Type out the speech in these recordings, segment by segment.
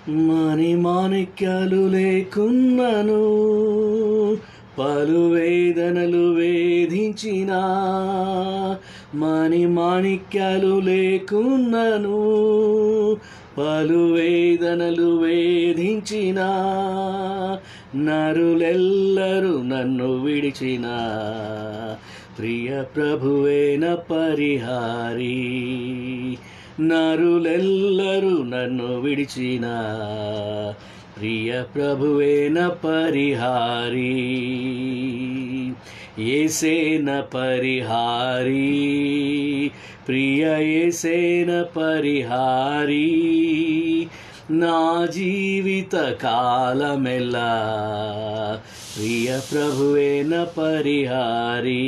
మాణిక్యాలు లేకున్నను పలు వేదనలు వేధించిన మాణిక్యాలు లేకున్నను పలు వేదనలు వేధించిన నరులెల్లరూ నన్ను విడిచిన ప్రియ ప్రభువేన పరిహారి. నరులెల్లరూ నన్ను విడిచిన ప్రియ ప్రభువేన పరిహారి. యేసేన పరిహారి, ప్రియ యేసేన పరిహారి. నా జీవిత కాలమెల్లా ప్రియ ప్రభువేన పరిహారి.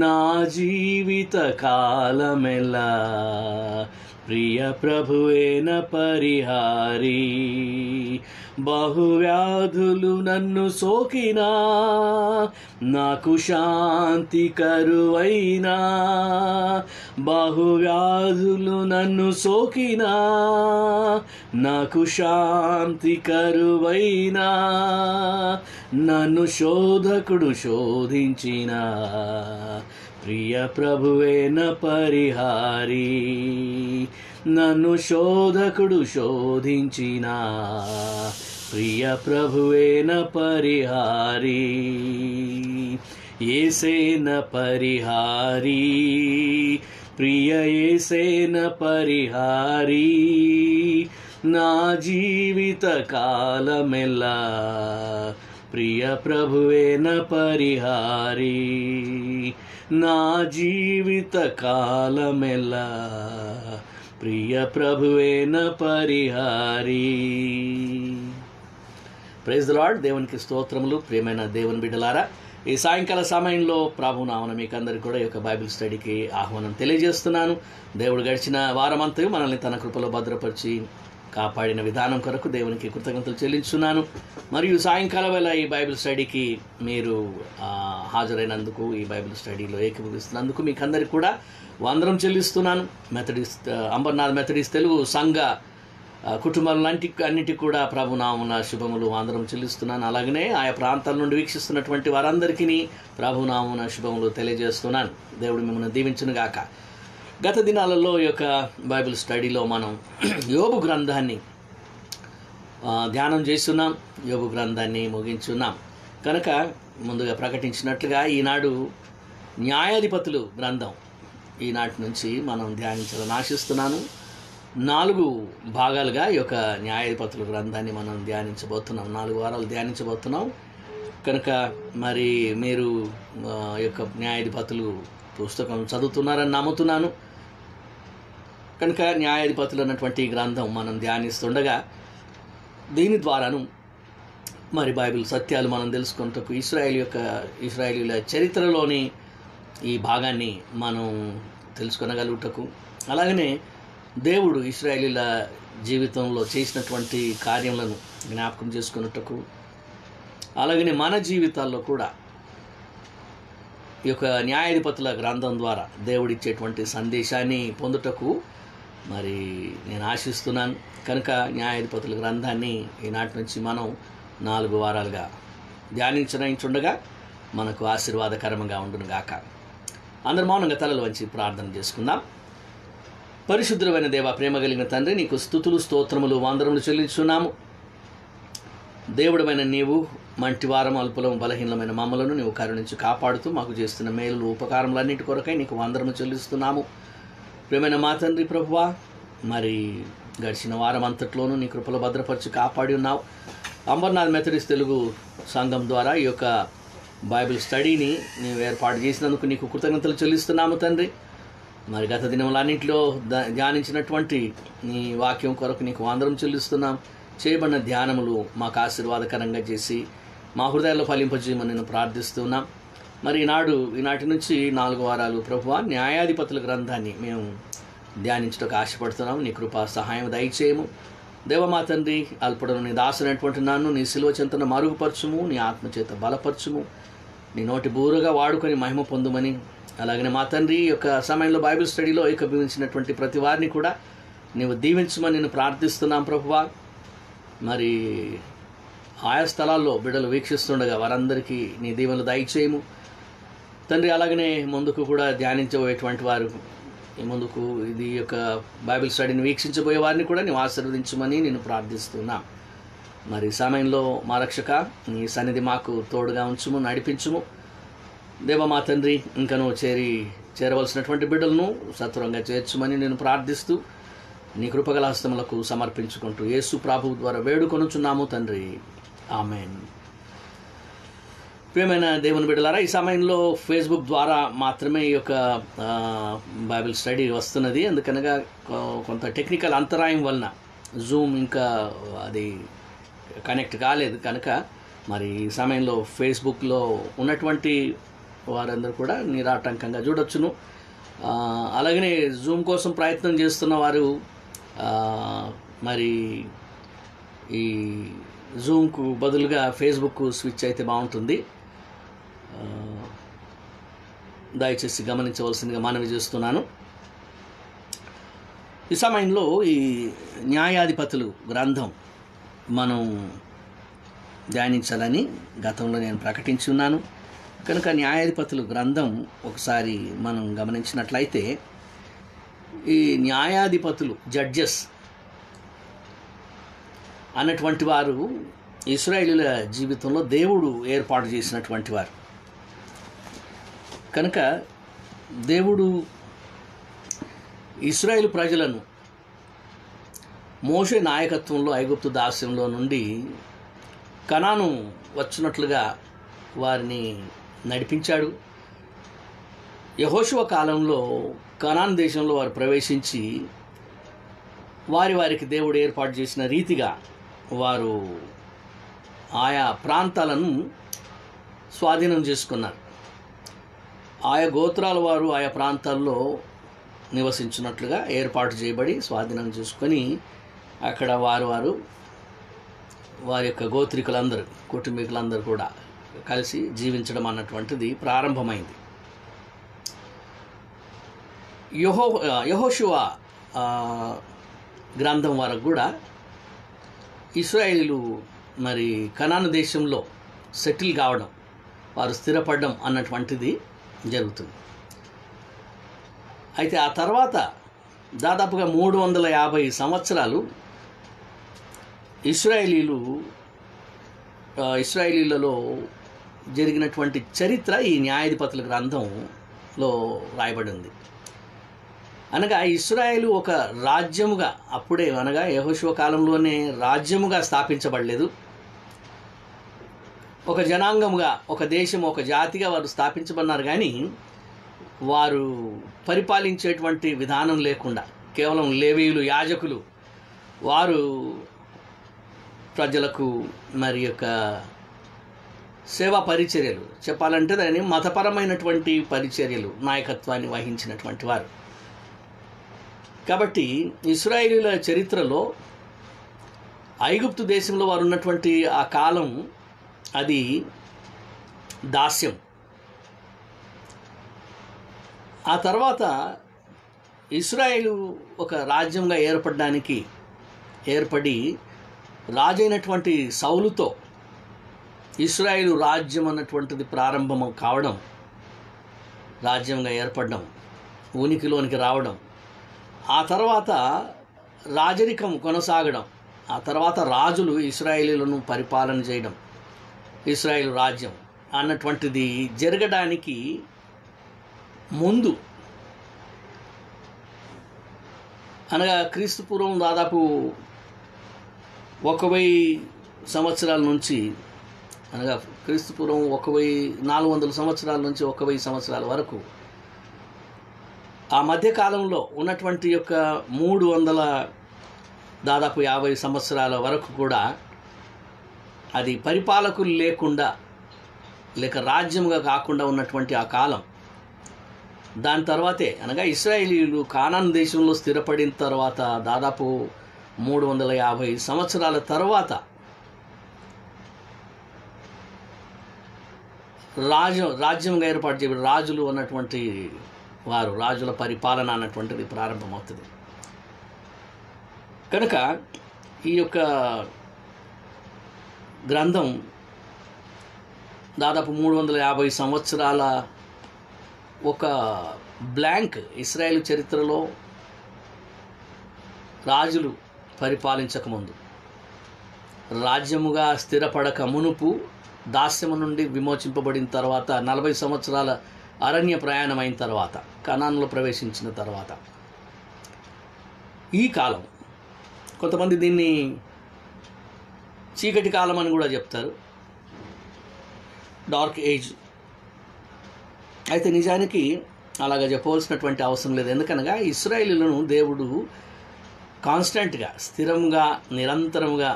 నా జీవిత కాలమెల్లా ప్రియ ప్రభువేన పరిహారి. బహువ్యాధులు నన్ను సోకినా నాకు శాంతి కరువైనా. బహువ్యాధులు నన్ను సోకినా నాకు శాంతి కరువైనా. నన్ను శోధకుడు శోధించిన ప్రియ ప్రభువేన పరిహారి. నన్ను శోధకుడు శోధించిన ప్రియ ప్రభువేన పరిహారి. యేసేన పరిహారి, ప్రియ యేసేన పరిహారి. నా జీవిత కాలమెల్లా ప్రియ ప్రభువేన పరిహారి. నా జీవిత కాలమెల్లా ప్రియ ప్రభువేన పరిహారి. Praise the lord. దేవునికి స్తోత్రములు. ప్రియమైన దేవుని బిడ్డలారా, ఈ సాయంకాల సమయంలో ప్రభునామన మీకు అందరికీ కూడా ఈ యొక్క బైబిల్ స్టడీకి ఆహ్వానం తెలియజేస్తున్నాను. దేవుడు గడిచిన వారమంతా మనల్ని తన కృపలో భద్రపరిచి కాపాడిన విధానం కొరకు దేవునికి కృతజ్ఞతలు చెల్లించున్నాను. మరియు సాయంకాల వేళ ఈ బైబిల్ స్టడీకి మీరు హాజరైనందుకు, ఈ బైబిల్ స్టడీలో ఏకీభవిస్తున్నందుకు మీకు అందరికీ కూడా వందనం చెల్లిస్తున్నాను. అంబర్నాథ్ మెథడిస్ట్ తెలుగు సంఘ కుటుంబాలన్నిటికీ కూడా ప్రభునామమున శుభములు వందనం చెల్లిస్తున్నాను. అలాగనే ఆయా ప్రాంతాల నుండి వీక్షిస్తున్నటువంటి వారందరికీ ప్రభునామమున శుభములు తెలియజేస్తున్నాను. దేవుడు మిమ్మల్ని దీవించును గాక. గత దినాలలో ఈ యొక్క బైబిల్ స్టడీలో మనం యోబు గ్రంథాన్ని ధ్యానం చేస్తున్నాం. యోబు గ్రంథాన్ని ముగించున్నాం కనుక ముందుగా ప్రకటించినట్లుగా ఈనాడు న్యాయాధిపతులు గ్రంథం ఈనాటి నుంచి మనం ధ్యానించాలని ఆశిస్తున్నాను. 4 భాగాలుగా ఈ యొక్క న్యాయాధిపతుల గ్రంథాన్ని మనం ధ్యానించబోతున్నాం. 4 వారాలు ధ్యానించబోతున్నాం కనుక మరి మీరు ఈ యొక్క న్యాయాధిపతులు పుస్తకం చదువుతున్నారని నమ్ముతున్నాను. కనుక న్యాయాధిపతులు అన్నటువంటి గ్రంథం మనం ధ్యానిస్తుండగా దీని ద్వారాను మరి బైబిల్ సత్యాలు మనం తెలుసుకుంటూ ఇశ్రాయేలీల చరిత్రలోని ఈ భాగాన్ని మనం తెలుసుకొనగలుగుటకు, అలాగనే దేవుడు ఇశ్రాయేలీల జీవితంలో చేసినటువంటి కార్యములను జ్ఞాపకం చేసుకున్నట్టుకు, అలాగనే మన జీవితాల్లో కూడా ఈ యొక్క న్యాయాధిపతుల గ్రంథం ద్వారా దేవుడిచ్చేటువంటి సందేశాన్ని పొందుటకు మరి నేను ఆశిస్తున్నాను. కనుక న్యాయాధిపతుల గ్రంథాన్ని ఈనాటి నుంచి మనం 4 వారాలుగా ధ్యానించుండగా మనకు ఆశీర్వాదకరంగా ఉండును గాక. అందరు మౌనంగా తలలు వంచి ప్రార్థన చేసుకుందాం. పరిశుద్ధమైన దేవ, ప్రేమ కలిగిన తండ్రి, నీకు స్తుతులు స్తోత్రములు వందనములు చెల్లించున్నాము. దేవుడమైన నీవు మంటివారం అల్పులం బలహీనమైన మమ్మలను నీవు కరుణించి కాపాడుతూ మాకు చేస్తున్న మేలు ఉపకారములన్నిటి కొరకై నీకు వందనము చెల్లిస్తున్నాము. ప్రేమైన మా తండ్రి ప్రభువా, మరి గడిచిన వారం అంతట్లోనూ నీ కృపలో భద్రపరిచి కాపాడి ఉన్నావు. అంబర్నాథ్ మెథడిస్ట్ తెలుగు సంఘం ద్వారా ఈ యొక్క బైబిల్ స్టడీని నీవు ఏర్పాటు చేసినందుకు నీకు కృతజ్ఞతలు చెల్లిస్తున్నాము తండ్రి. మరి గత దినములన్నింటిలో ధ్యానించినటువంటి నీ వాక్యం కొరకు నీకు వందనం చెల్లిస్తున్నాం. చేయబడిన ధ్యానములు మాకు ఆశీర్వాదకరంగా చేసి మా హృదయాల్లో ఫలింపజేయమని నేను ప్రార్థిస్తున్నాం. మరి ఈనాటి నుంచి 4 వారాలు ప్రభువా న్యాయాధిపతుల గ్రంథాన్ని మేము ధ్యానించడానికి ఆశపడుతున్నాం. నీ కృపా సహాయం దయచేయము. దేవమా తండ్రి, అల్పుడను నీ దాసునైనటువంటి నన్ను నీ శిలువ చెంతను మరుగుపరచుము, నీ ఆత్మచేత బలపరచుము, నీ నోటి బూరుగా వాడుకొని మహిమ పొందుమని, అలాగనే మా తండ్రి యొక్క సమయంలో బైబిల్ స్టడీలో ఏకీభవించినటువంటి ప్రతి వారిని కూడా నీవు దీవించమని నేను ప్రార్థిస్తున్నాం ప్రభువా. మరి ఆయా స్థలాల్లో బిడ్డలు వీక్షిస్తుండగా వారందరికీ నీ దీవెనలు దయచేయము తండ్రి. అలాగనే ముందుకు కూడా ధ్యానించబోయేటువంటి వారు, ముందుకు ఇది యొక్క బైబిల్ స్టడీని వీక్షించబోయే వారిని కూడా నీవు ఆశీర్వదించమని నేను ప్రార్థిస్తున్నా. మరి సమయంలో మా రక్షక నీ సన్నిధి మాకు తోడుగా ఉంచుము, నడిపించుము దేవ. మా తండ్రి ఇంకను చేరవలసినటువంటి బిడ్డలను సత్వరంగా చేర్చుమని నేను ప్రార్థిస్తూ నీ కృపగల హస్తములకు సమర్పించుకుంటూ యేసు ప్రభువు ద్వారా వేడుకొనుచున్నాము తండ్రి, ఆమేన్. ప్రియమైన దేవుని బిడ్డలారా, ఈ సమయంలో ఫేస్బుక్ ద్వారా మాత్రమే ఈ యొక్క బైబిల్ స్టడీ వస్తున్నది. అందుకనగా కొంత టెక్నికల్ అంతరాయం వలన జూమ్ ఇంకా అది కనెక్ట్ కాలేదు కనుక మరి ఈ సమయంలో ఫేస్బుక్లో ఉన్నటువంటి వారందరూ కూడా నిరాటంకంగా చూడొచ్చును. అలాగనే జూమ్ కోసం ప్రయత్నం చేస్తున్న వారు మరి ఈ జూమ్కు బదులుగా ఫేస్బుక్ స్విచ్ అయితే బాగుంటుంది. దయచేసి గమనించవలసిందిగా మనవి చేస్తున్నాను. ఈ సమయంలో ఈ న్యాయాధిపతులు గ్రంథం మనం ధ్యానించాలని గతంలో నేను ప్రకటించి ఉన్నాను కనుక న్యాయాధిపతులు గ్రంథం ఒకసారి మనం గమనించినట్లయితే ఈ న్యాయాధిపతులు, జడ్జెస్ అన్నటువంటి వారు ఇశ్రాయేలీయుల జీవితంలో దేవుడు ఏర్పాటు చేసినటువంటి వారు కనుక దేవుడు ఇశ్రాయేలు ప్రజలను మోషే నాయకత్వంలో ఐగుప్తు దాస్యంలో నుండి కనాను వచ్చినట్లుగా వారిని నడిపించాడు. యెహోషువ కాలంలో కనాన్ దేశంలో వారు ప్రవేశించి వారికి దేవుడు ఏర్పాటు చేసిన రీతిగా వారు ఆయా ప్రాంతాలను స్వాధీనం చేసుకున్నారు. ఆయా గోత్రాల వారు ఆయా ప్రాంతాల్లో నివసించినట్లుగా ఏర్పాటు చేయబడి స్వాధీనం చేసుకొని అక్కడ వారి యొక్క గోత్రికులందరూ, కుటుంబీకులందరూ కూడా కలిసి జీవించడం అన్నటువంటిది ప్రారంభమైంది. యెహోషువ గ్రంథం వరకు కూడా ఇశ్రాయేలీలు మరి కనాను దేశంలో సెటిల్ కావడం, వారు స్థిరపడడం అన్నటువంటిది జరుగుతుంది. అయితే ఆ తర్వాత దాదాపుగా 350 సంవత్సరాలు ఇశ్రాయేలీలలో జరిగినటువంటి చరిత్ర ఈ న్యాయాధిపతుల గ్రంథంలో రాయబడింది. అనగా ఇశ్రాయేలు ఒక రాజ్యముగా అప్పుడే అనగా యెహోషువ కాలంలోనే రాజ్యముగా స్థాపించబడలేదు. ఒక జనాంగముగా, ఒక దేశం, ఒక జాతిగా వారు స్థాపించబడినారు. కానీ వారు పరిపాలించేటువంటి విధానం లేకుండా కేవలం లేవీయులు, యాజకులు వారు ప్రజలకు మరి యొక్క సేవా పరిచర్యలు, చెప్పాలంటే దాని మతపరమైనటువంటి పరిచర్యలు, నాయకత్వాన్ని వహించినటువంటి వారు. కాబట్టి ఇశ్రాయేలీయుల చరిత్రలో ఐగుప్తు దేశంలో వారు ఉన్నటువంటి ఆ కాలం అది దాస్యం. ఆ తర్వాత ఇశ్రాయేలు ఒక రాజ్యంగా ఏర్పడి రాజైనటువంటి సౌలుతో ఇశ్రాయేలు రాజ్యం అన్నటువంటిది ప్రారంభం కావడం, రాజ్యంగా ఏర్పడడం, ఉనికిలోనికి రావడం, ఆ తర్వాత రాజరికం కొనసాగడం, ఆ తర్వాత రాజులు ఇశ్రాయేలీలను పరిపాలన చేయడం, ఇశ్రాయేలు రాజ్యం అన్నటువంటిది జరగడానికి ముందు అనగా క్రీస్తు పూర్వం దాదాపు 1000 సంవత్సరాల నుంచి, అనగా క్రీస్తు పూర్వం 1400 సంవత్సరాల నుంచి 1000 సంవత్సరాల వరకు ఆ మధ్యకాలంలో ఉన్నటువంటి యొక్క 300 దాదాపు 50 సంవత్సరాల వరకు కూడా అది పరిపాలకులు లేకుండా లేక రాజ్యముగా కాకుండా ఉన్నటువంటి ఆ కాలం. దాని తర్వాతే అనగా ఇశ్రాయేలీయులు కానాన్ దేశంలో స్థిరపడిన తర్వాత దాదాపు 350 సంవత్సరాల తర్వాత రాజ్యంగా ఏర్పాటు చేయబడి రాజులు అన్నటువంటి వారు, రాజుల పరిపాలన అన్నటువంటిది ప్రారంభమవుతుంది. కనుక ఈ యొక్క గ్రంథం దాదాపు 350 సంవత్సరాల ఒక బ్లాంక్ ఇశ్రాయేలు చరిత్రలో రాజులు పరిపాలించకముందు, రాజ్యముగా స్థిరపడక మునుపు, దాస్యము నుండి విమోచింపబడిన తర్వాత, 40 సంవత్సరాల అరణ్య ప్రయాణం అయిన తర్వాత, కనానులో ప్రవేశించిన తర్వాత ఈ కాలం, కొంతమంది దీన్ని చీకటి కాలం అని కూడా చెప్తారు, డార్క్ ఏజ్. అయితే నిజానికి అలాగ చెప్పవలసినటువంటి అవసరం లేదు. ఎందుకనగా ఇశ్రాయేలీయులను దేవుడు కాన్స్టెంట్గా, స్థిరంగా, నిరంతరంగా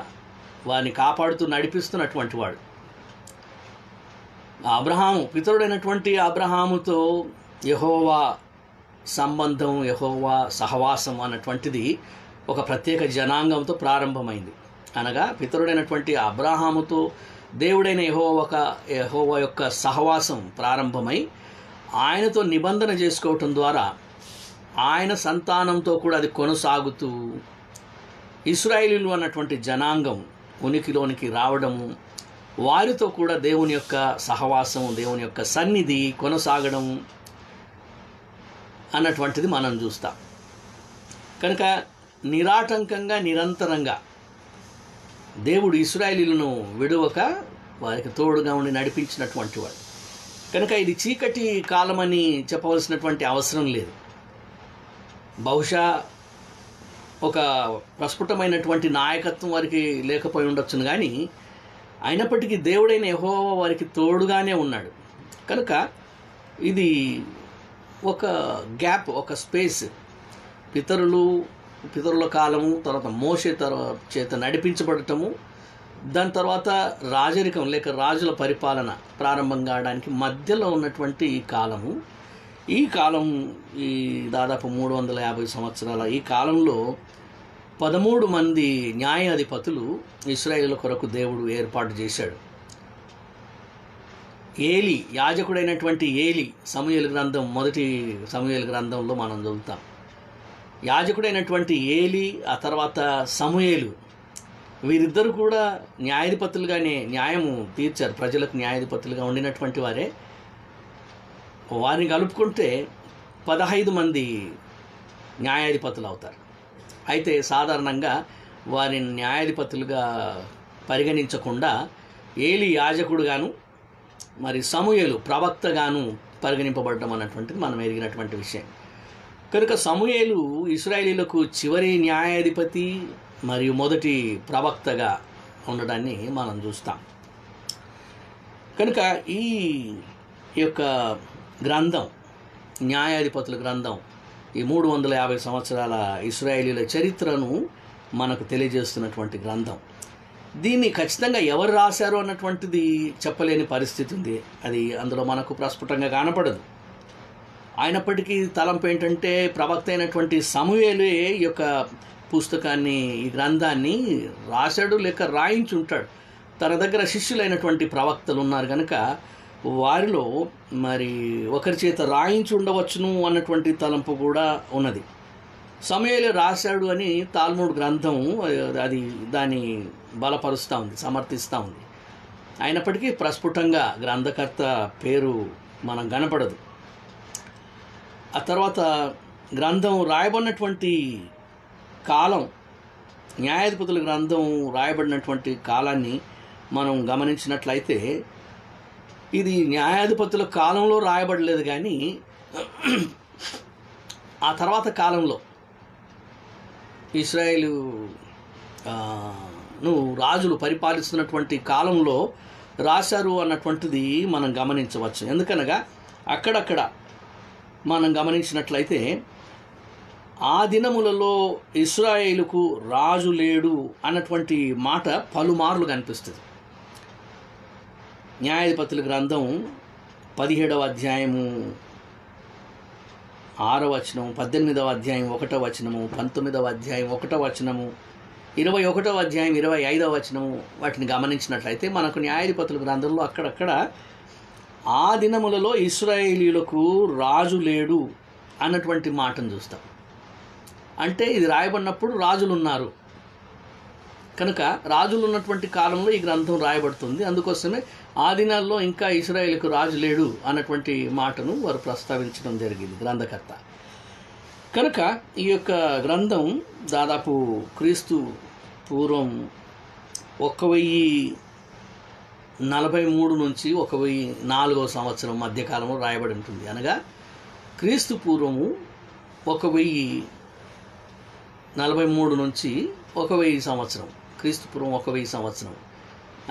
వారిని కాపాడుతూ నడిపిస్తున్నటువంటి వాడు. అబ్రహాము, పితరుడైనటువంటి అబ్రహాముతో యెహోవా సంబంధం, యెహోవా సహవాసం అన్నటువంటిది ఒక ప్రత్యేక జనాంగంతో ప్రారంభమైంది. అనగా పితరుడైనటువంటి అబ్రహాముతో దేవుడైన యెహోవా యొక్క సహవాసం ప్రారంభమై ఆయనతో నిబంధన చేసుకోవటం ద్వారా ఆయన సంతానంతో కూడా అది కొనసాగుతూ ఇశ్రాయేలీయులు అన్నటువంటి జనాంగం ఉనికిలోనికి రావడము, వారితో కూడా దేవుని యొక్క సహవాసం, దేవుని యొక్క సన్నిధి కొనసాగడం అన్నటువంటిది మనం చూస్తాం. కనుక నిరాటంకంగా, నిరంతరంగా దేవుడు ఇశ్రాయేలీయులను విడువక వారికి తోడుగా ఉండి నడిపించినటువంటి వాడు. కనుక ఇది చీకటి కాలమని చెప్పవలసినటువంటి అవసరం లేదు. బహుశా ఒక ప్రస్ఫుటమైనటువంటి నాయకత్వం వారికి లేకపోయి ఉండొచ్చును, కానీ అయినప్పటికీ దేవుడైన యెహోవా వారికి తోడుగానే ఉన్నాడు. కనుక ఇది ఒక గ్యాప్, ఒక స్పేస్. పితరుల కాలము, తర్వాత మోషే చేత నడిపించబడటము, దాని తర్వాత రాజరికం లేక రాజుల పరిపాలన ప్రారంభం కావడానికి మధ్యలో ఉన్నటువంటి ఈ కాలము. ఈ కాలం, ఈ దాదాపు 350 సంవత్సరాల ఈ కాలంలో 13 మంది న్యాయాధిపతులు ఇశ్రాయేలు కొరకు దేవుడు ఏర్పాటు చేశాడు. ఏలి, యాజకుడైనటువంటి ఏలి, సమూయేలు గ్రంథం, మొదటి సమూయేలు గ్రంథంలో మనం చదువుతాం. యాజకుడైనటువంటి ఏలి, ఆ తర్వాత సమూయేలు, వీరిద్దరు కూడా న్యాయాధిపతులుగానే న్యాయము తీర్చారు. ప్రజలకు న్యాయాధిపతులుగా ఉండినటువంటి వారే. వారిని కలుపుకుంటే 15 మంది న్యాయాధిపతులు అవుతారు. అయితే సాధారణంగా వారిని న్యాయాధిపతులుగా పరిగణించకుండా ఏలి యాజకుడుగాను, మరి సమూయేలు ప్రవక్తగాను పరిగణింపబడడం అన్నటువంటిది మనం ఎరిగినటువంటి విషయం. కనుక సమూయేలు ఇశ్రాయేలీయులకు చివరి న్యాయాధిపతి మరియు మొదటి ప్రవక్తగా ఉండడాన్ని మనం చూస్తాం. కనుక ఈ యొక్క గ్రంథం, న్యాయాధిపతుల గ్రంథం, ఈ 350 సంవత్సరాల ఇశ్రాయేలీయుల చరిత్రను మనకు తెలియజేస్తున్నటువంటి గ్రంథం. దీన్ని ఖచ్చితంగా ఎవరు రాశారు అన్నటువంటిది చెప్పలేని పరిస్థితి ఉంది. అది అందులో మనకు ప్రస్ఫుటంగా కనపడదు. అయినప్పటికీ తలంపు ఏంటంటే, ప్రవక్త అయినటువంటి సమూయేలే ఈ యొక్క పుస్తకాన్ని, ఈ గ్రంథాన్ని రాశాడు లేక రాయించి ఉంటాడు. తన దగ్గర శిష్యులైనటువంటి ప్రవక్తలు ఉన్నారు కనుక వారిలో మరి ఒకరి చేత రాయించి ఉండవచ్చును అన్నటువంటి తలంపు కూడా ఉన్నది. సమూయేలే రాశాడు అని తాల్ముడ్ గ్రంథం అది దాన్ని బలపరుస్తూ ఉంది, సమర్థిస్తూ ఉంది. అయినప్పటికీ ప్రస్ఫుటంగా గ్రంథకర్త పేరు మనం కనపడదు. ఆ తర్వాత గ్రంథం రాయబడినటువంటి కాలం, న్యాయాధిపతుల గ్రంథం రాయబడినటువంటి కాలాన్ని మనం గమనించినట్లయితే ఇది న్యాయాధిపతుల కాలంలో రాయబడలేదు, కానీ ఆ తర్వాత కాలంలో ఇశ్రాయేలు రాజులు పరిపాలిస్తున్నటువంటి కాలంలో రాశారు అన్నటువంటిది మనం గమనించవచ్చు. ఎందుకనగా అక్కడక్కడ మనం గమనించినట్లయితే ఆ దినములలో ఇశ్రాయేలుకు రాజు లేడు అన్నటువంటి మాట పలుమార్లు కనిపిస్తుంది. న్యాయాధిపతుల గ్రంథం 17వ అధ్యాయము 6వ వచనం, 18వ అధ్యాయం 1వ వచనము, 19వ అధ్యాయం 1వ వచనము, 21వ అధ్యాయం 25వ వచనము, వాటిని గమనించినట్లయితే మనకు న్యాయాధిపతుల గ్రంథంలో అక్కడక్కడ ఆ దినములలో ఇశ్రాయేలీయులకు రాజు లేడు అన్నటువంటి మాటను చూస్తాం. అంటే ఇది రాయబడినప్పుడు రాజులు ఉన్నారు, కనుక రాజులు ఉన్నటువంటి కాలంలో ఈ గ్రంథం రాయబడుతుంది. అందుకోసమే ఆ దినాల్లో ఇంకా ఇశ్రాయేలుకు రాజు లేడు అన్నటువంటి మాటను వారు ప్రస్తావించడం జరిగింది గ్రంథకర్త. కనుక ఈ యొక్క గ్రంథం దాదాపు క్రీస్తు పూర్వం 1043 నుంచి 1004 సంవత్సరం మధ్యకాలంలో రాయబడి ఉంటుంది. అనగా క్రీస్తు పూర్వము 1043 నుంచి 1000 సంవత్సరం, క్రీస్తు పూర్వం 1000 సంవత్సరం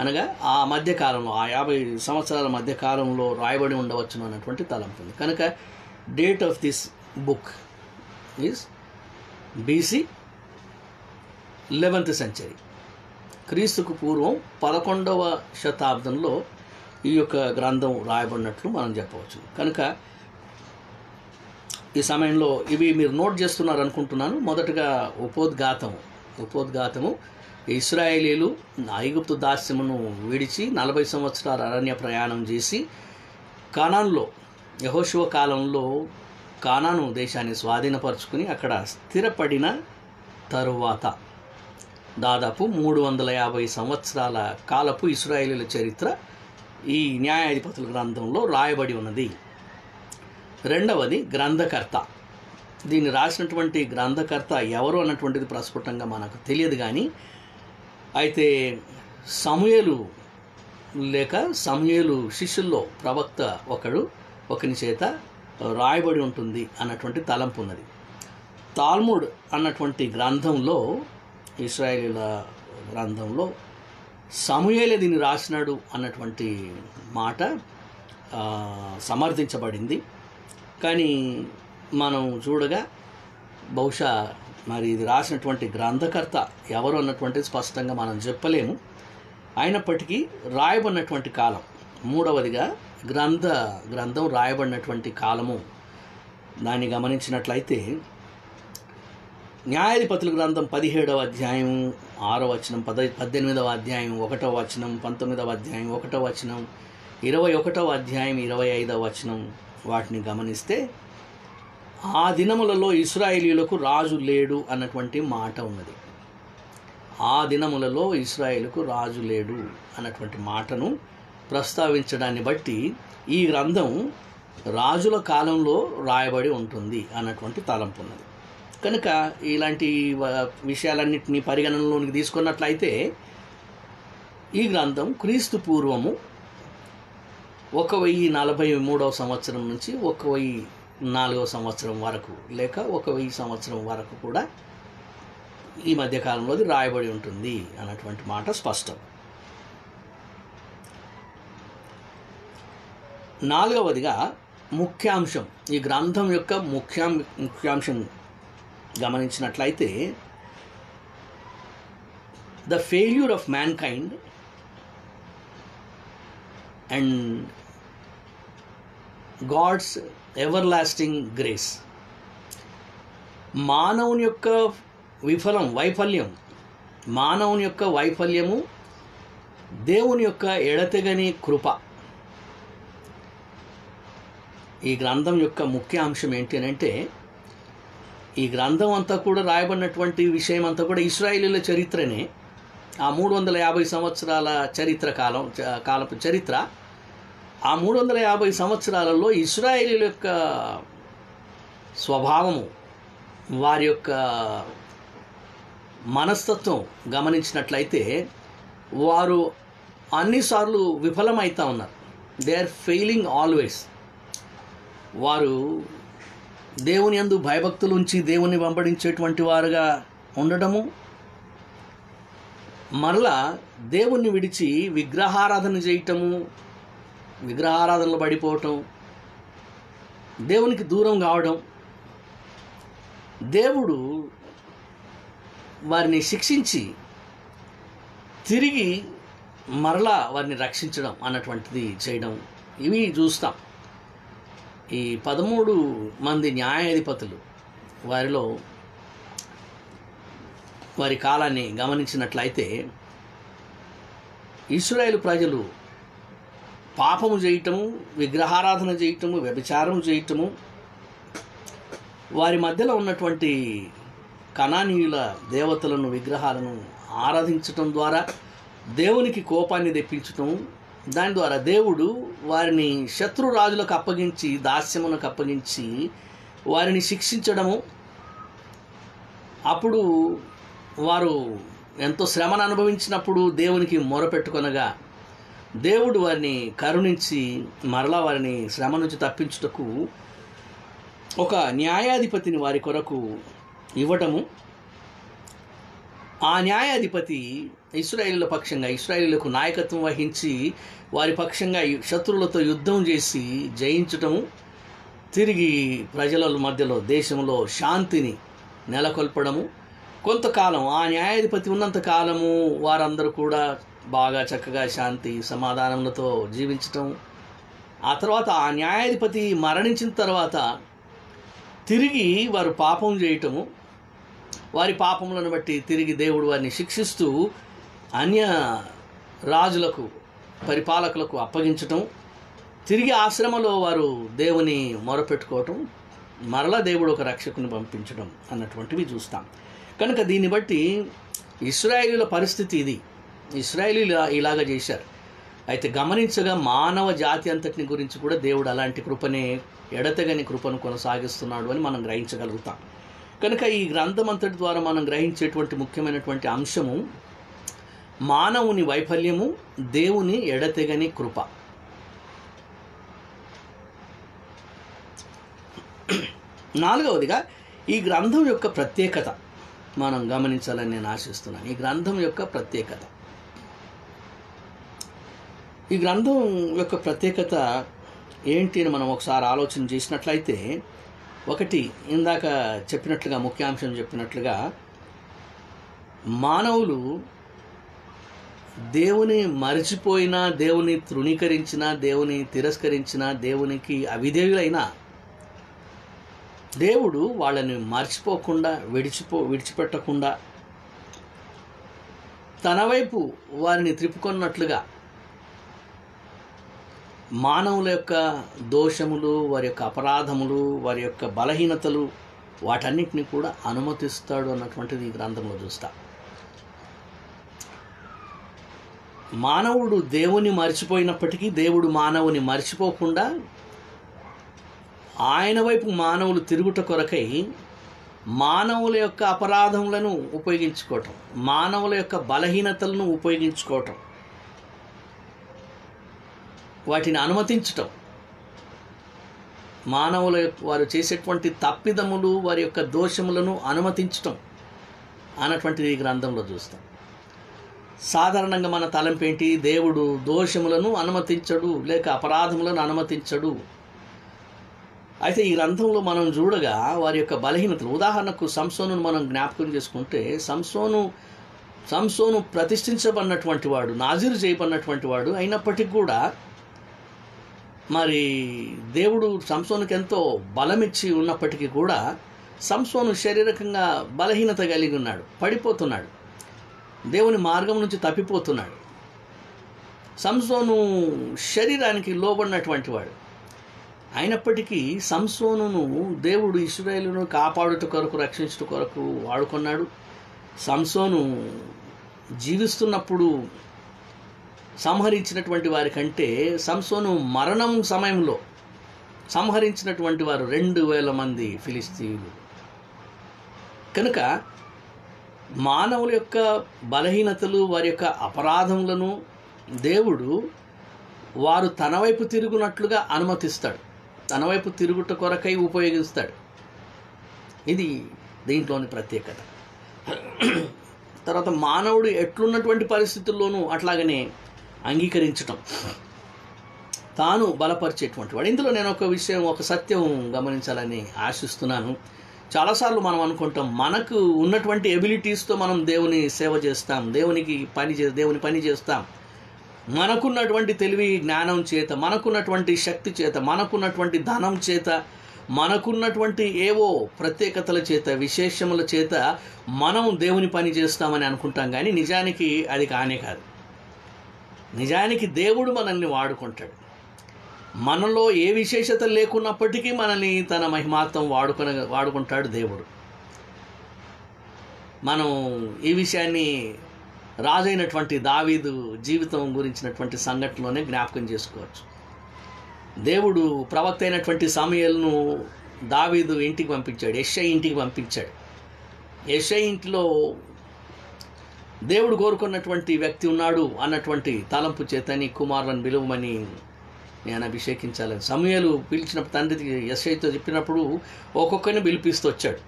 అనగా ఆ మధ్యకాలంలో, ఆ 50 సంవత్సరాల మధ్యకాలంలో రాయబడి ఉండవచ్చును అన్నటువంటి తలంపు ఉంది. కనుక date of this book is BC 11th century, క్రీస్తుకు పూర్వం 11వ శతాబ్దంలో ఈ యొక్క గ్రంథం రాయబడినట్లు మనం చెప్పవచ్చు. కనుక ఈ సమయంలో ఇవి మీరు నోట్ చేస్తున్నారు అనుకుంటున్నాను. మొదటగా ఉపోద్ఘాతము ఇశ్రాయేలీలు ఐగుప్తు దాస్యమును విడిచి 40 సంవత్సరాల అరణ్య ప్రయాణం చేసి కానాన్లో, యెహోషువ కాలంలో కానాను దేశాన్ని స్వాధీనపరుచుకుని అక్కడ స్థిరపడిన తరువాత దాదాపు 350 సంవత్సరాల కాలపు ఇశ్రాయేలీల చరిత్ర ఈ న్యాయాధిపతుల గ్రంథంలో రాయబడి ఉన్నది. రెండవది గ్రంథకర్త. దీన్ని రాసినటువంటి గ్రంథకర్త ఎవరు అన్నటువంటిది ప్రస్ఫుటంగా మనకు తెలియదు. కానీ అయితే సమూయేలు శిష్యుల్లో ప్రవక్త ఒకని చేత రాయబడి ఉంటుంది అన్నటువంటి తలంపు ఉన్నది. తాల్ముడ్ అన్నటువంటి గ్రంథంలో, ఇశ్రాయేలీల గ్రంథంలో సమూయేలే దీన్ని రాసినాడు అన్నటువంటి మాట సమర్థించబడింది. కానీ మనం చూడగా బహుశా మరి ఇది రాసినటువంటి గ్రంథకర్త ఎవరు అన్నటువంటిది స్పష్టంగా మనం చెప్పలేము. అయినప్పటికీ రాయబడినటువంటి కాలం, మూడవదిగా గ్రంథం రాయబడినటువంటి కాలము దాన్ని గమనించినట్లయితే న్యాయాధిపతుల గ్రంథం 17వ అధ్యాయం 6వ వచనం, 18వ అధ్యాయం 1వ వచనం, 19వ అధ్యాయం 1వ వచనం, 21వ అధ్యాయం 25వ వచనం వాటిని గమనిస్తే ఆ దినములలో ఇశ్రాయేలీయులకు రాజు లేడు అన్నటువంటి మాట ఉన్నది. ఆ దినములలో ఇశ్రాయేలుకు రాజు లేడు అన్నటువంటి మాటను ప్రస్తావించడాన్ని బట్టి ఈ గ్రంథం రాజుల కాలంలో రాయబడి ఉంటుంది అన్నటువంటి తలంపు ఉన్నది. కనుక ఇలాంటి విషయాలన్నింటినీ పరిగణనలోనికి తీసుకున్నట్లయితే ఈ గ్రంథం క్రీస్తు పూర్వము 1043వ సంవత్సరం నుంచి 1004వ సంవత్సరం వరకు, లేక 1000 సంవత్సరం వరకు కూడా ఈ మధ్యకాలంలో అది రాయబడి ఉంటుంది అన్నటువంటి మాట స్పష్టం. నాలుగవదిగా ముఖ్యాంశం, ఈ గ్రంథం యొక్క ముఖ్యాంశం గమనించినట్లయితే the failure of mankind and God's everlasting grace. మానవుని యొక్క వైఫల్యము, దేవుని యొక్క ఎడతెగని కృప. ఈ గ్రంథం యొక్క ముఖ్య అంశం ఏంటి అని అంటే, ఈ గ్రంథం అంతా కూడా రాయబడినటువంటి విషయం అంతా కూడా ఇశ్రాయేలీల చరిత్రనే. ఆ 350 సంవత్సరాల కాలపు చరిత్ర, ఆ 350 సంవత్సరాలలో ఇశ్రాయేలీల యొక్క స్వభావము, వారి యొక్క మనస్తత్వం గమనించినట్లయితే వారు అన్నిసార్లు విఫలమవుతూ ఉన్నారు. They are failing always. వారు దేవుని యందు భయభక్తులు ఉంచి దేవుని వెంబడించేటువంటి వారుగా ఉండడము, మరలా దేవుణ్ణి విడిచి విగ్రహారాధన చేయటము, విగ్రహారాధనలో పడిపోవటం, దేవునికి దూరం కావడం, దేవుడు వారిని శిక్షించి తిరిగి మరలా వారిని రక్షించడం అన్నటువంటిది చేయడం, ఇవి చూస్తాం. ఈ 13 మంది న్యాయాధిపతులు, వారిలో వారి కాలాన్ని గమనించినట్లయితే ఇశ్రాయేలు ప్రజలు పాపము చేయటము, విగ్రహారాధన చేయటము, వ్యభిచారం చేయటము, వారి మధ్యలో ఉన్నటువంటి కనానీయుల దేవతలను, విగ్రహాలను ఆరాధించటం ద్వారా దేవునికి కోపాన్ని తెప్పించటం, దాని ద్వారా దేవుడు వారిని శత్రురాజులకు అప్పగించి, దాస్యమునకు అప్పగించి వారిని శిక్షించడము, అప్పుడు వారు ఎంతో శ్రమను అనుభవించినప్పుడు దేవునికి మొరపెట్టుకొనగా దేవుడు వారిని కరుణించి మరలా వారిని శ్రమ నుంచి తప్పించుటకు ఒక న్యాయాధిపతిని వారి కొరకు ఇవ్వటము, ఆ న్యాయాధిపతి ఇశ్రాయేలీయుల పక్షంగా, ఇశ్రాయేలీయులకు నాయకత్వం వహించి వారి పక్షంగా శత్రువులతో యుద్ధం చేసి జయించటము, తిరిగి ప్రజల మధ్యలో, దేశంలో శాంతిని నెలకొల్పడము. కొంతకాలం ఆ న్యాయాధిపతి ఉన్నంత కాలము వారందరూ కూడా బాగా చక్కగా శాంతి సమాధానములతో జీవించటం. ఆ తర్వాత ఆ న్యాయాధిపతి మరణించిన తర్వాత తిరిగి వారు పాపం చేయటము, వారి పాపములను బట్టి తిరిగి దేవుడు వారిని శిక్షిస్తూ అన్య రాజులకు, పరిపాలకులకు అప్పగించటం, తిరిగి ఆశ్రమలో వారు దేవుని మొరపెట్టుకోవటం, మరలా దేవుడు ఒక రక్షకుని పంపించడం అన్నటువంటివి చూస్తాం. కనుక దీన్ని బట్టి ఇశ్రాయేలీయుల పరిస్థితి ఇది. ఇశ్రాయేలీయులు ఇలాగ చేశారు. అయితే గమనించగా మానవ జాతి అంతటిని గురించి కూడా దేవుడు అలాంటి కృపనే, ఎడతెగని కృపను కొనసాగిస్తున్నాడు అని మనం గ్రహించగలుగుతాం. కనుక ఈ గ్రంథం అంతటి ద్వారా మనం గ్రహించేటువంటి ముఖ్యమైనటువంటి అంశము మానవుని వైఫల్యము, దేవుని ఎడతెగని కృప. నాలుగవదిగా ఈ గ్రంథం యొక్క ప్రత్యేకత మనం గమనించాలని నేను ఆశిస్తున్నాను. ఈ గ్రంథం యొక్క ప్రత్యేకత, ఈ గ్రంథం యొక్క ప్రత్యేకత ఏంటి అని మనం ఒకసారి ఆలోచన చేసినట్లయితే, ఒకటి ఇందాక చెప్పినట్లుగా, ముఖ్యాంశం చెప్పినట్లుగా, మానవులు దేవుని మరిచిపోయినా, దేవుని తృణీకరించినా, దేవుని తిరస్కరించినా, దేవునికి అవిధేయులైనా దేవుడు వాళ్ళని మర్చిపోకుండా, విడిచిపెట్టకుండా తన వైపు వారిని త్రిప్పుకున్నట్లుగా మానవుల యొక్క దోషములు, వారి యొక్క అపరాధములు, వారి యొక్క బలహీనతలు, వాటన్నిటిని కూడా అనుమతిస్తాడు అన్నటువంటిది ఈ గ్రంథంలో చూస్తా. మానవుడు దేవుని మర్చిపోయినప్పటికీ దేవుడు మానవుని మర్చిపోకుండా ఆయన వైపు మానవులు తిరుగుట కొరకై మానవుల యొక్క అపరాధములను ఉపయోగించుకోవటం, మానవుల యొక్క బలహీనతలను ఉపయోగించుకోవటం, వాటిని అనుమతించటం, మానవుల వారు చేసేటువంటి తప్పిదములు, వారి యొక్క దోషములను అనుమతించటం అన్నటువంటిది ఈ గ్రంథంలో చూస్తాం. సాధారణంగా మన తలంపేంటి, దేవుడు దోషములను అనుమతించడు, లేక అపరాధములను అనుమతించడు. అయితే ఈ గ్రంథంలో మనం చూడగా వారి యొక్క బలహీనతలు, ఉదాహరణకు సంసోనును మనం జ్ఞాపకం చేసుకుంటే, సంసోను ప్రతిష్ఠించబడినటువంటి వాడు, నాజీరు చేయబడినటువంటి వాడు అయినప్పటికీ కూడా మరి దేవుడు సంసోనుకి ఎంతో బలమిచ్చి ఉన్నప్పటికీ కూడా సంసోను శారీరకంగా బలహీనత కలిగి ఉన్నాడు, పడిపోతున్నాడు, దేవుని మార్గం నుంచి తప్పిపోతున్నాడు. సంసోను శరీరానికి లోబడినటువంటి వాడు అయినప్పటికీ సంసోనును దేవుడు ఇశ్రాయేలును కాపాడుట కొరకు, రక్షించుట కొరకు వాడుకున్నాడు. సంసోను జీవిస్తున్నప్పుడు సంహరించినటువంటి వారి కంటే సంసోను మరణం సమయంలో సంహరించినటువంటి వారు 2000 మంది ఫిలిస్తీయులు. కనుక మానవుల యొక్క బలహీనతలు, వారి యొక్క అపరాధములను దేవుడు వారు తన వైపు తిరుగునట్లుగా అనుమతిస్తాడు, తన వైపు తిరుగుట కొరకై ఉపయోగిస్తాడు. ఇది దీంట్లోని ప్రత్యేకత. తర్వాత మానవుడు ఎట్లున్నటువంటి పరిస్థితుల్లోనూ అట్లాగనే అంగీకరించటం, తాను బలపరిచేటువంటి వాడు. ఇందులో నేను ఒక విషయం, ఒక సత్యం గమనించాలని ఆశిస్తున్నాను. చాలాసార్లు మనం అనుకుంటాం, మనకు ఉన్నటువంటి ఎబిలిటీస్తో మనం దేవుని సేవ చేస్తాం, దేవుని పని చేస్తాం, మనకున్నటువంటి తెలివి జ్ఞానం చేత, మనకున్నటువంటి శక్తి చేత, మనకున్నటువంటి ధనం చేత, మనకున్నటువంటి ఏవో ప్రత్యేకతల చేత, విశేషముల చేత మనం దేవుని పని చేస్తామని అనుకుంటాం. కానీ నిజానికి అది కానే కాదు. నిజానికి దేవుడు మనల్ని వాడుకుంటాడు. మనలో ఏ విశేషత లేకున్నప్పటికీ మనల్ని తన మహిమార్థం వాడుకుంటాడు దేవుడు. మనం ఈ విషయాన్ని రాజైనటువంటి దావీదు జీవితం గురించినటువంటి సంఘటనలోనే జ్ఞాపకం చేసుకోవచ్చు. దేవుడు ప్రవక్త అయినటువంటి సమూయేలును దావీదు ఇంటికి పంపించాడు, యెషై ఇంటికి పంపించాడు. యెషై ఇంటిలో దేవుడు కోరుకున్నటువంటి వ్యక్తి ఉన్నాడు అన్నటువంటి తలంపు చేతని కుమారులను పిలువమని నేను అభిషేకించాలని సమూయేలు పిలిచినప్పుడు తండ్రికి యెషైతో చెప్పినప్పుడు ఒక్కొక్కరిని పిలిపిస్తూ వచ్చాడు.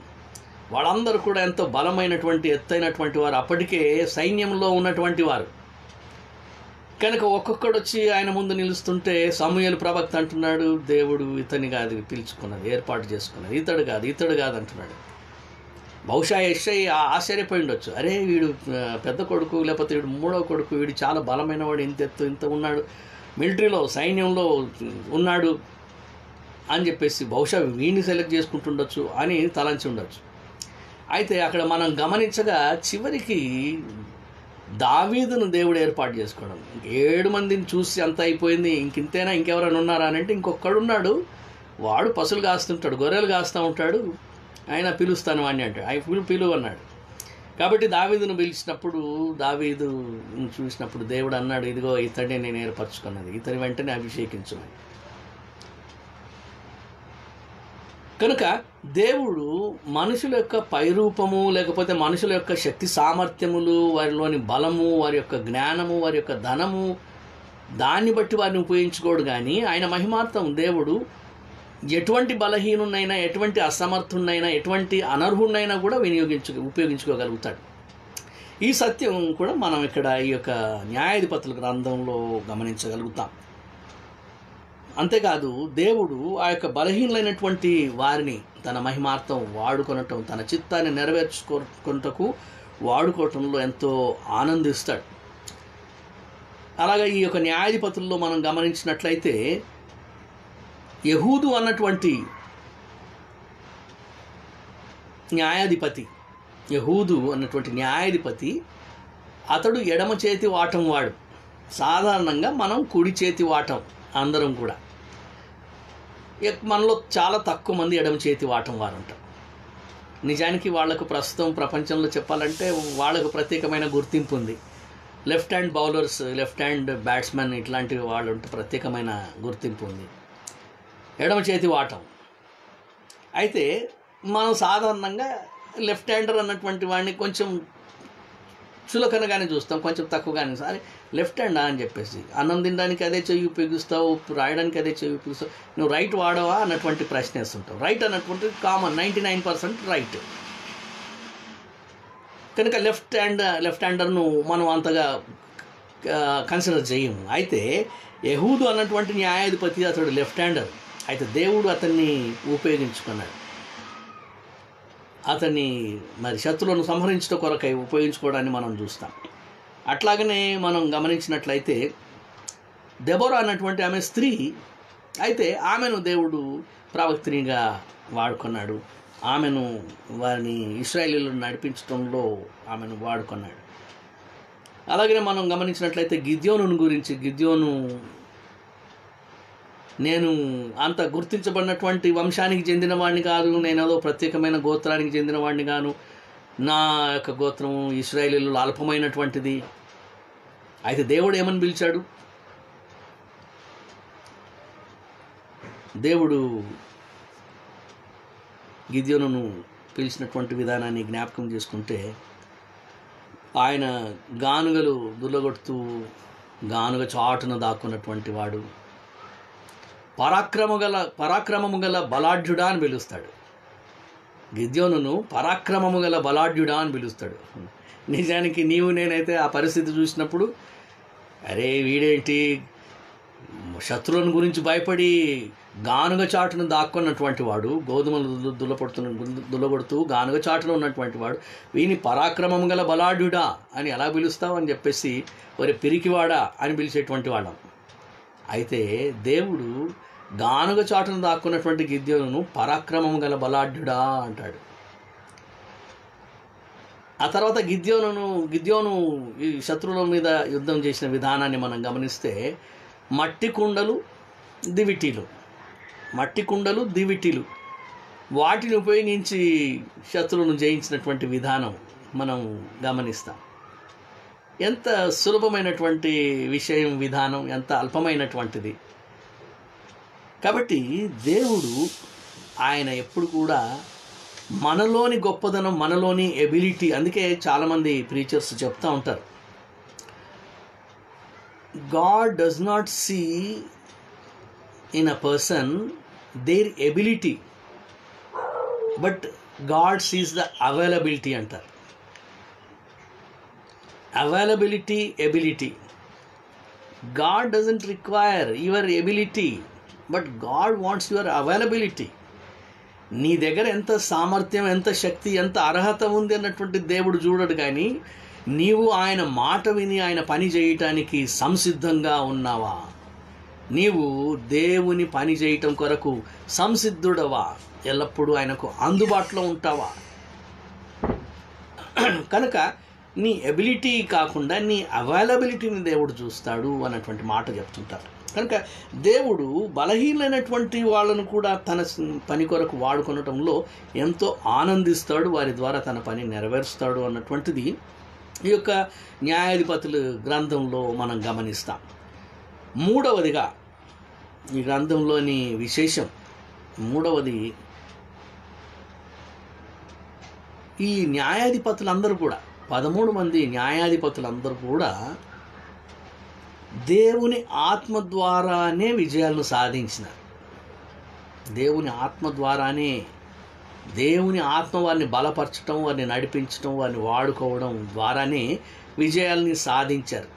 వాళ్ళందరూ కూడా ఎంతో బలమైనటువంటి ఎత్తైనటువంటి వారు, అప్పటికే సైన్యంలో ఉన్నటువంటి వారు కనుక ఒక్కొక్కడు వచ్చి ఆయన ముందు నిలుస్తుంటే సమూయేలు ప్రవక్త అంటున్నాడు, దేవుడు ఇతని కాదు పిలుచుకున్నది, ఏర్పాటు చేసుకున్నది, ఇతడు కాదు అంటున్నాడు. బహుశా యెషై ఆశ్చర్యపోయి ఉండొచ్చు, అరే వీడు పెద్ద కొడుకు లేకపోతే వీడు మూడవ కొడుకు, వీడు చాలా బలమైన వాడు, ఇంత ఉన్నాడు, మిలిటరీలో సైన్యంలో ఉన్నాడు అని చెప్పేసి బహుశా వీడిని సెలెక్ట్ చేసుకుంటుండొచ్చు అని తలంచి ఉండొచ్చు. అయితే అక్కడ మనం గమనించగా చివరికి దావీదును దేవుడు ఏర్పాటు చేసుకోవడం, 7 మందిని చూసి అంత అయిపోయింది, ఇంకెంతైనా ఇంకెవరైనా ఉన్నారా అని అంటే ఇంకొక్కడున్నాడు, వాడు పశువులు కాస్తుంటాడు, గొర్రెలు కాస్తూ ఉంటాడు, ఆయన పిలుస్తాను వాడిని అంటాడు, ఆయన పిలువు అన్నాడు. కాబట్టి దావీదును పిలిచినప్పుడు దావీదు చూసినప్పుడు దేవుడు అన్నాడు, ఇదిగో ఇతడిని నేను ఏర్పరచుకున్నది, ఇతని వెంటనే అభిషేకించుమని. కనుక దేవుడు మనుషుల యొక్క పైరూపము లేకపోతే మనుషుల యొక్క శక్తి సామర్థ్యములు, వారిలోని బలము, వారి యొక్క జ్ఞానము, వారి యొక్క ధనము, దాన్ని బట్టి వారిని ఉపయోగించుకోడు. కానీ ఆయన మహిమార్థం దేవుడు ఎటువంటి బలహీనునైనా, ఎటువంటి అసమర్థునైనా, ఎటువంటి అనర్హునైనా కూడా ఉపయోగించుకోగలుగుతాడు. ఈ సత్యం కూడా మనం ఇక్కడ ఈ యొక్క న్యాయాధిపతుల గ్రంథంలో గమనించగలుగుతాం. అంతేకాదు దేవుడు ఆ యొక్క బలహీనులైనటువంటి వారిని తన మహిమార్థం వాడుకొనటం, తన చిత్తాన్ని నెరవేర్చుకుంటకు వాడుకోవటంలో ఎంతో ఆనందిస్తాడు. అలాగే ఈ యొక్క న్యాయాధిపతుల్లో మనం గమనించినట్లయితే యెహూదు అన్నటువంటి న్యాయాధిపతి అతడు ఎడమ చేతి వాటం వాడు. సాధారణంగా మనం కుడి చేతి వాటం అందరం కూడా. మనలో చాలా తక్కువ మంది ఎడమ చేతి వాటం వారు ఉంటారు. నిజానికి వాళ్లకు ప్రస్తుతం ప్రపంచంలో చెప్పాలంటే వాళ్ళకు ప్రత్యేకమైన గుర్తింపు ఉంది. Left hand bowlers, left hand batsmen ఇట్లాంటివి వాళ్ళు ఉంటే ప్రత్యేకమైన గుర్తింపు ఉంది. ఎడమ చేతి వాటం. అయితే మనం సాధారణంగా లెఫ్ట్ హ్యాండర్ అన్నటువంటి వాడిని కొంచెం చులకనగానే చూస్తాం, కొంచెం తక్కువగానే. సరే లెఫ్ట్ హ్యాండా అని చెప్పేసి, అన్నం తినడానికి అదే చెయ్యి ఉపయోగిస్తావు, రాయడానికి అదే చెయ్యి ఉపయోగిస్తావు, నువ్వు రైట్ వాడవా అన్నటువంటి ప్రశ్న వేస్తుంటావు. రైట్ అన్నటువంటి కామన్, 99% రైట్. కనుక లెఫ్ట్ హ్యాండర్ను మనం అంతగా కన్సిడర్ చేయము. అయితే యెహూదు అన్నటువంటి న్యాయాధిపతి అతడు లెఫ్ట్ హ్యాండర్. అయితే దేవుడు అతన్ని ఉపయోగించుకున్నాడు, అతన్ని మరి శత్రువులను సంహరించడం కొరకై ఉపయోగించుకోవడాన్ని మనం చూస్తాం. అట్లాగనే మనం గమనించినట్లయితే దెబోరా అన్నటువంటి ఆమె స్త్రీ, అయితే ఆమెను దేవుడు ప్రవక్త్రిగా వాడుకున్నాడు. ఆమెను వారిని ఇశ్రాయేలీయులను నడిపించడంలో ఆమెను వాడుకున్నాడు. అలాగనే మనం గమనించినట్లయితే గిద్యోను నేను అంత గుర్తించబడినటువంటి వంశానికి చెందిన వాడిని కాదు, నేను ఏదో ప్రత్యేకమైన గోత్రానికి చెందిన వాడిని కాను, నా యొక్క గోత్రం ఇశ్రాయేలీయులలో అల్పమైనటువంటిది. అయితే దేవుడు ఏమని పిలిచాడు? దేవుడు గిద్యోనును పిలిచినటువంటి విధానాన్ని జ్ఞాపకం చేసుకుంటే, ఆయన గానుగలు దుల్లగొడుతూ గానుగ చాటున దాక్కున్నటువంటి వాడు, పరాక్రమము గల బలాఢ్యుడా అని పిలుస్తాడు. గిద్యోనును పరాక్రమము గల బలాఢ్యుడా అని పిలుస్తాడు. నిజానికి నేనైతే ఆ పరిస్థితి చూసినప్పుడు, అరే వీడేంటి శత్రువుల గురించి భయపడి గానుగ చాటును దాక్కున్నటువంటి వాడు, గోధుమలు దుల్లగొడుతూ గానుగ చాటును ఉన్నటువంటి వాడు, వీని పరాక్రమము గల బలాఢ్యుడా అని ఎలా పిలుస్తావు అని చెప్పేసి ఒరే పిరికివాడా అని పిలిచేటువంటి వాళ్ళం. అయితే దేవుడు గానుగ చాటును దాక్కున్నటువంటి గిద్యోనును పరాక్రమము గల బలాఢ్యుడా అంటాడు. ఆ తర్వాత గిద్యోను ఈ శత్రువుల మీద యుద్ధం చేసిన విధానాన్ని మనం గమనిస్తే, మట్టి కుండలు దివిటీలు వాటిని ఉపయోగించి శత్రువులను జయించినటువంటి విధానం మనం గమనిస్తాం. ఎంత సులభమైనటువంటి విషయం, విధానం, ఎంత అల్పమైనటువంటిది. కాబట్టి దేవుడు ఆయన ఎప్పుడు కూడా మనలోని గొప్పదనం, మనలోని ఎబిలిటీ, అందుకే చాలామంది ప్రీచర్స్ చెప్తూ ఉంటారు, God does not see in a person their ability, but God sees the availability అంటారు. Availability, ability. God doesn't require your ability, but God wants your availability. నీ దగ్గర ఎంత సామర్థ్యం, ఎంత శక్తి, ఎంత అర్హత ఉంది అన్నటువంటి దేవుడు చూడడు, కానీ నీవు ఆయన మాట విని ఆయన పని చేయటానికి సంసిద్ధంగా ఉన్నావా? నీవు దేవుని పని చేయటం కొరకు సంసిద్ధుడవా? ఎల్లప్పుడూ ఆయనకు అందుబాటులో ఉంటావా? కనుక నీ ఎబిలిటీ కాకుండా నీ అవైలబిలిటీని దేవుడు చూస్తాడు అన్నటువంటి మాట చెప్తుంటారు. కనుక దేవుడు బలహీనమైనటువంటి వాళ్ళను కూడా తన పని కొరకు వాడుకొనటంలో ఎంతో ఆనందిస్తాడు, వారి ద్వారా తన పని నెరవేరుస్తాడు అన్నటువంటిది ఈ యొక్క న్యాయాధిపతుల గ్రంథంలో మనం గమనిస్తాం. మూడవదిగా ఈ గ్రంథంలోని విశేషం, మూడవది, ఈ న్యాయాధిపతులందరూ కూడా 13 మంది న్యాయాధిపతులందరూ కూడా దేవుని ఆత్మ ద్వారానే విజయాలను సాధించినారు. దేవుని ఆత్మ ద్వారానే, దేవుని ఆత్మ వారిని బలపరచడం, వారిని నడిపించడం, వారిని వాడుకోవడం ద్వారానే విజయాల్ని సాధించారు.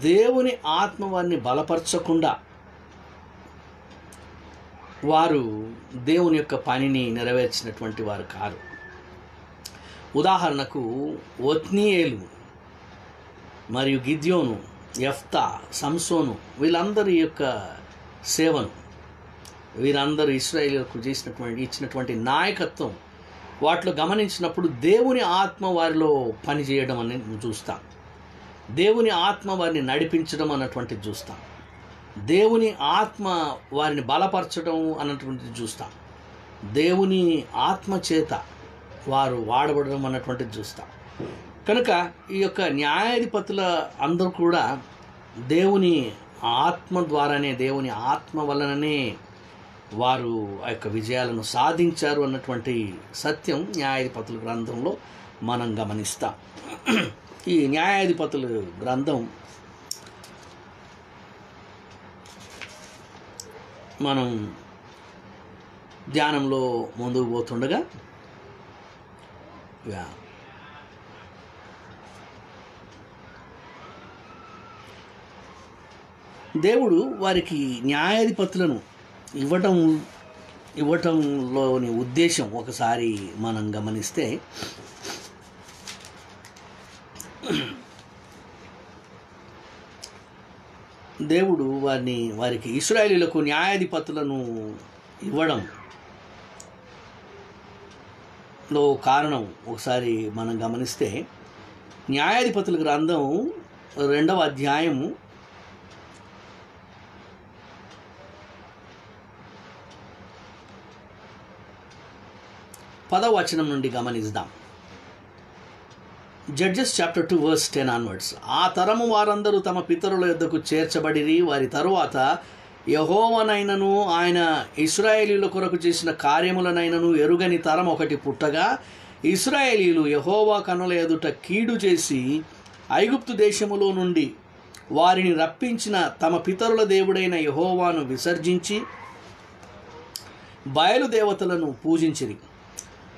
దేవుని ఆత్మ వారిని బలపరచకుండా వారు దేవుని యొక్క పనిని నెరవేర్చినటువంటి వారు కారు. ఉదాహరణకు ఒత్నీయేలు మరియు గిద్యోను, యెఫ్తా, సంసోను, వీళ్ళందరి యొక్క సేవను, వీరందరూ ఇశ్రాయేలుకు ఇచ్చినటువంటి నాయకత్వం వాటిలో గమనించినప్పుడు దేవుని ఆత్మ వారిలో పనిచేయడం అనేది చూస్తాం. దేవుని ఆత్మ వారిని నడిపించడం అన్నటువంటిది చూస్తాం. దేవుని ఆత్మ వారిని బలపరచడం అన్నటువంటిది చూస్తాం. దేవుని ఆత్మ చేత వారు వాడబడడం అన్నటువంటిది చూస్తాం. కనుక ఈ యొక్క న్యాయాధిపతుల అందరూ కూడా దేవుని ఆత్మ ద్వారానే, దేవుని ఆత్మ వలననే వారు ఆ యొక్క విజయాలను సాధించారు అన్నటువంటి సత్యం న్యాయాధిపతుల గ్రంథంలో మనం గమనిస్తాం. ఈ న్యాయాధిపతుల గ్రంథం మనం ధ్యానంలో ముందుకు పోతుండగా దేవుడు వారికి న్యాయాధిపతులను ఇవ్వటంలోని ఉద్దేశం ఒకసారి మనం గమనిస్తే, దేవుడు వారికి ఇశ్రాయేలీయులకు న్యాయాధిపతులను ఇవ్వడంలో కారణం ఒకసారి మనం గమనిస్తే, న్యాయాధిపతుల గ్రంథం 2వ అధ్యాయము 10వ వచనం నుండి గమనిద్దాం. Judges chapter 2 verse 10 onwards. ఆ తరము వారందరూ తమ పితరుల యొద్దకు చేర్చబడిరి. వారి తరువాత యెహోవానైనను ఆయన ఇశ్రాయేలీయుల కొరకు చేసిన కార్యములనైనను ఎరుగని తరం ఒకటి పుట్టగా, ఇశ్రాయేలీయులు యెహోవా కనుల ఎదుట కీడు చేసి ఐగుప్తు దేశములో నుండి వారిని రప్పించిన తమ పితరుల దేవుడైన యెహోవాను విసర్జించి బయలుదేవతలను పూజించిరి.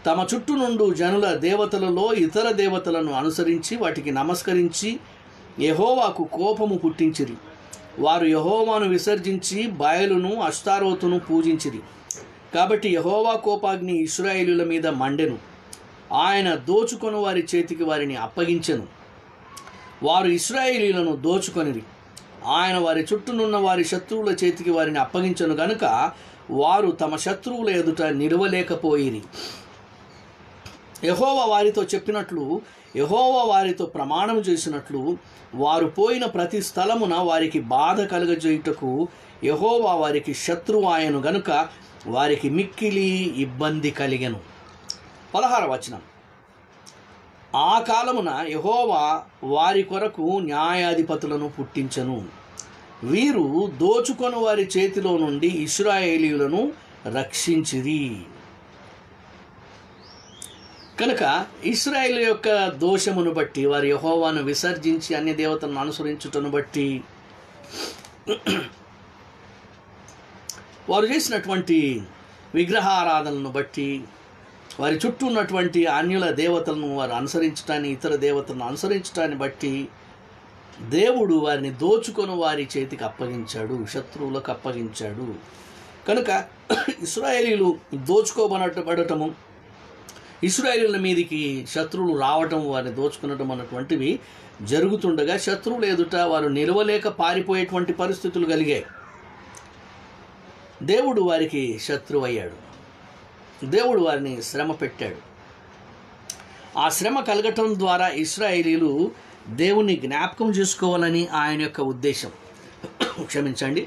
తమ చుట్టూ నుండి జనుల దేవతలలో ఇతర దేవతలను అనుసరించి వాటికి నమస్కరించి యెహోవాకు కోపము పుట్టించిరి. వారు యెహోవాను విసర్జించి బయలును అష్తారోతును పూజించిరి. కాబట్టి యెహోవా కోపాగ్ని ఇశ్రాయేలీయుల మీద మండెను. ఆయన దోచుకొని వారి చేతికి వారిని అప్పగించెను. వారు ఇశ్రాయేలీయులను దోచుకొనిరి. ఆయన వారి చుట్టూనున్న వారి శత్రువుల చేతికి వారిని అప్పగించెను గనుక వారు తమ శత్రువుల ఎదుట నిలవలేకపోయిరి. యెహోవా వారితో చెప్పినట్లు, యెహోవా వారితో ప్రమాణం చేసినట్లు వారు పోయిన ప్రతి స్థలమున వారికి బాధ కలుగజేయుటకు యెహోవా వారికి శత్రువు ఆయను గనుక వారికి మిక్కిలి ఇబ్బంది కలిగెను. 16వ వచనం. ఆ కాలమున యెహోవా వారి కొరకు న్యాయాధిపతులను పుట్టించెను. వీరు దోచుకొని వారి చేతిలో నుండి ఇశ్రాయేలీయులను రక్షించిరి. కనుక ఇశ్రాయేలు యొక్క దోషమును బట్టి, వారి యెహోవాను విసర్జించి అన్య దేవతలను అనుసరించుటను బట్టి, వారు చేసినటువంటి విగ్రహారాధనను బట్టి, వారి చుట్టూ ఉన్నటువంటి అన్యుల దేవతలను వారు అనుసరించటాన్ని, ఇతర దేవతలను అనుసరించటాన్ని బట్టి దేవుడు వారిని దోచుకొని వారి చేతికి అప్పగించాడు, శత్రువులకు అప్పగించాడు. కనుక ఇశ్రాయేలీయులు దోచుకోబడటము, ఇశ్రాయేలీయుల మీదికి శత్రువులు రావటం, వారిని దోచుకునటం అన్నటువంటివి జరుగుతుండగా శత్రువులు ఎదుట వారు నిలవలేక పారిపోయేటువంటి పరిస్థితులు కలిగాయి. దేవుడు వారికి శత్రువు అయ్యాడు. దేవుడు వారిని శ్రమ పెట్టాడు. ఆ శ్రమ కలగటం ద్వారా ఇశ్రాయేలీయులు దేవుణ్ణి జ్ఞాపకం చేసుకోవాలని ఆయన యొక్క ఉద్దేశం. క్షమించండి.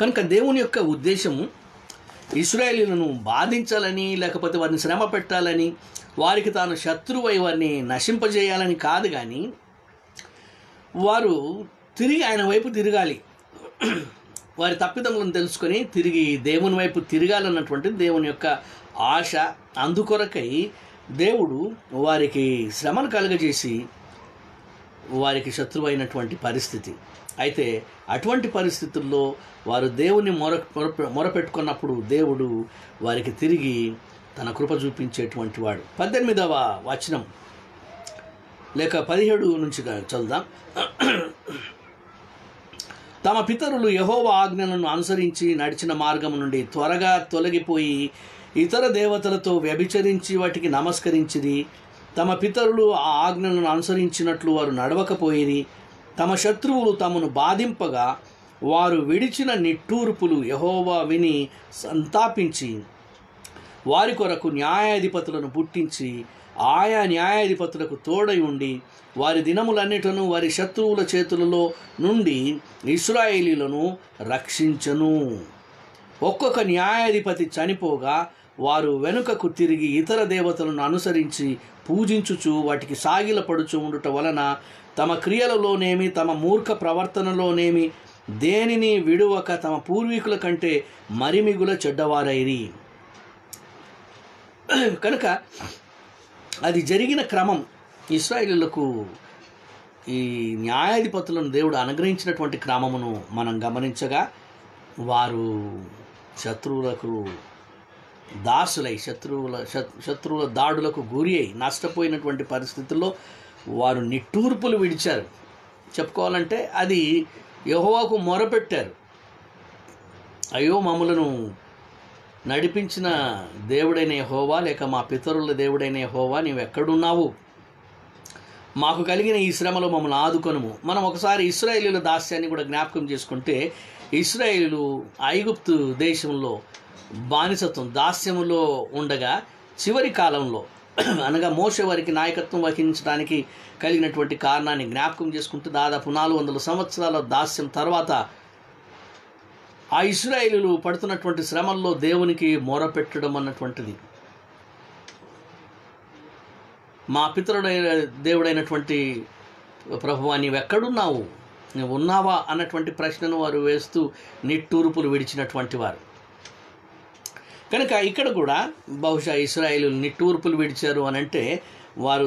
కనుక దేవుని యొక్క ఉద్దేశము ఇశ్రాయేలీయులను బాధించాలని, లేకపోతే వారిని శ్రమ పెట్టాలని, వారికి తాను శత్రువై వారిని నశింపజేయాలని కాదు, కానీ వారు తిరిగి ఆయన వైపు తిరగాలి, వారి తప్పిదములను తెలుసుకొని తిరిగి దేవుని వైపు తిరగాలన్నటువంటిది దేవుని యొక్క ఆశ. అందుకొరకై దేవుడు వారికి శ్రమను కలుగజేసి వారికి శత్రువు అయినటువంటి పరిస్థితి. అయితే అటువంటి పరిస్థితుల్లో వారు దేవుని మొరపెట్టుకున్నప్పుడు దేవుడు వారికి తిరిగి తన కృప చూపించేటువంటి వాడు. 18వ వచనం లేక 17 నుంచి చదువుదాం. తమ పితరులు యెహోవా ఆజ్ఞలను అనుసరించి నడిచిన మార్గం నుండి త్వరగా తొలగిపోయి ఇతర దేవతలతో వ్యభిచరించి వాటికి నమస్కరించిరి. తమ పితరులు ఆ ఆజ్ఞలను అనుసరించినట్లు వారు నడవకపోయిరి. తమ శత్రువులు తమను బాధింపగా వారు విడిచిన నిట్టూర్పులు యెహోవా విని సంతాపించి వారి కొరకు న్యాయాధిపతులను పుట్టించి ఆయా న్యాయాధిపతులకు తోడై ఉండి వారి దినములన్నిటను వారి శత్రువుల చేతులలో నుండి ఇశ్రాయేలీయులను రక్షించను. ఒక్కొక్క న్యాయాధిపతి చనిపోగా వారు వెనుకకు తిరిగి ఇతర దేవతలను అనుసరించి పూజించుచు వాటికి సాగిలపడుచు ఉండుట వలన తమ క్రియలలోనేమి తమ మూర్ఖ ప్రవర్తనలోనేమి దేనిని విడువక తమ పూర్వీకుల కంటే మరిమిగుల చెడ్డవారైరి. కనుక అది జరిగిన క్రమం ఇశ్రాయేలీయులకు ఈ న్యాయాధిపతులను దేవుడు అనుగ్రహించినటువంటి క్రమమును మనం గమనించగా వారు శత్రువులకు దాసులై శత్రువుల దాడులకు గురి అయి నష్టపోయినటువంటి పరిస్థితుల్లో వారు నిట్టూర్పులు విడిచారు. చెప్పుకోవాలంటే అది యెహోవాకు మొరపెట్టారు. అయ్యో, మమ్మలను నడిపించిన దేవుడైన యెహోవా, లేక మా పితరుల దేవుడైన యెహోవా, నీవెక్కడున్నావు? మాకు కలిగిన ఈ శ్రమలో మమ్మల్ని ఆదుకొనుము. మనం ఒకసారి ఇశ్రాయేలీయుల దాస్యాన్ని కూడా జ్ఞాపకం చేసుకుంటే, ఇశ్రాయేలీయులు ఐగుప్తు దేశంలో బానిసత్వం దాస్యములో ఉండగా చివరి కాలంలో అనగా మోషే వారికి నాయకత్వం వహించడానికి కలిగినటువంటి కారణాన్ని జ్ఞాపకం చేసుకుంటూ దాదాపు 400 సంవత్సరాల దాస్యం తర్వాత ఆ ఇశ్రాయేలీయులు పడుతున్నటువంటి శ్రమల్లో దేవునికి మొరపెట్టడం అన్నటువంటిది, మా పితరుడైన దేవుడైనటువంటి ప్రభువా నీవెక్కడున్నావు, నువ్వు ఉన్నావా అన్నటువంటి ప్రశ్నను వారు వేస్తూ నిట్టూర్పులు విడిచినటువంటి వారు. కనుక ఇక్కడ కూడా బహుశా ఇశ్రాయేలీయులు నిట్టూర్పులు విడిచారు అని అంటే వారు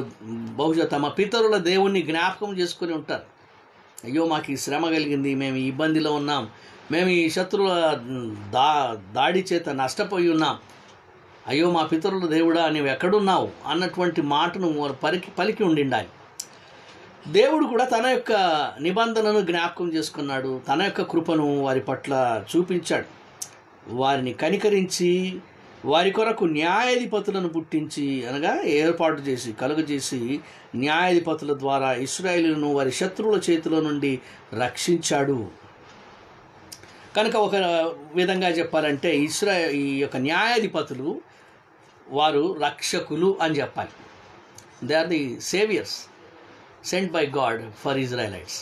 బహుశా తమ పితరుల దేవుణ్ణి జ్ఞాపకం చేసుకుని ఉంటారు. అయ్యో, మాకు ఈ శ్రమ కలిగింది, మేము ఈ ఇబ్బందిలో ఉన్నాం, మేము ఈ శత్రువుల దాడి చేత నష్టపోయి ఉన్నాం, అయ్యో మా పితరుల దేవుడా నీవు ఎక్కడున్నావు అన్నటువంటి మాటను వారు పలికి ఉండిండాలి. దేవుడు కూడా తన యొక్క నిబంధనను జ్ఞాపకం చేసుకున్నాడు, తన యొక్క కృపను వారి పట్ల చూపించాడు. వారిని కనికరించి వారి కొరకు న్యాయాధిపతులను పుట్టించి అనగా ఏర్పాటు చేసి కలుగజేసి న్యాయాధిపతుల ద్వారా ఇశ్రాయేలును వారి శత్రువుల చేతిలో నుండి రక్షించాడు. కనుక ఒక విధంగా చెప్పాలంటే ఈ యొక్క న్యాయాధిపతులు వారు రక్షకులు అని చెప్పాలి. They are the saviours sent by God for Israelites.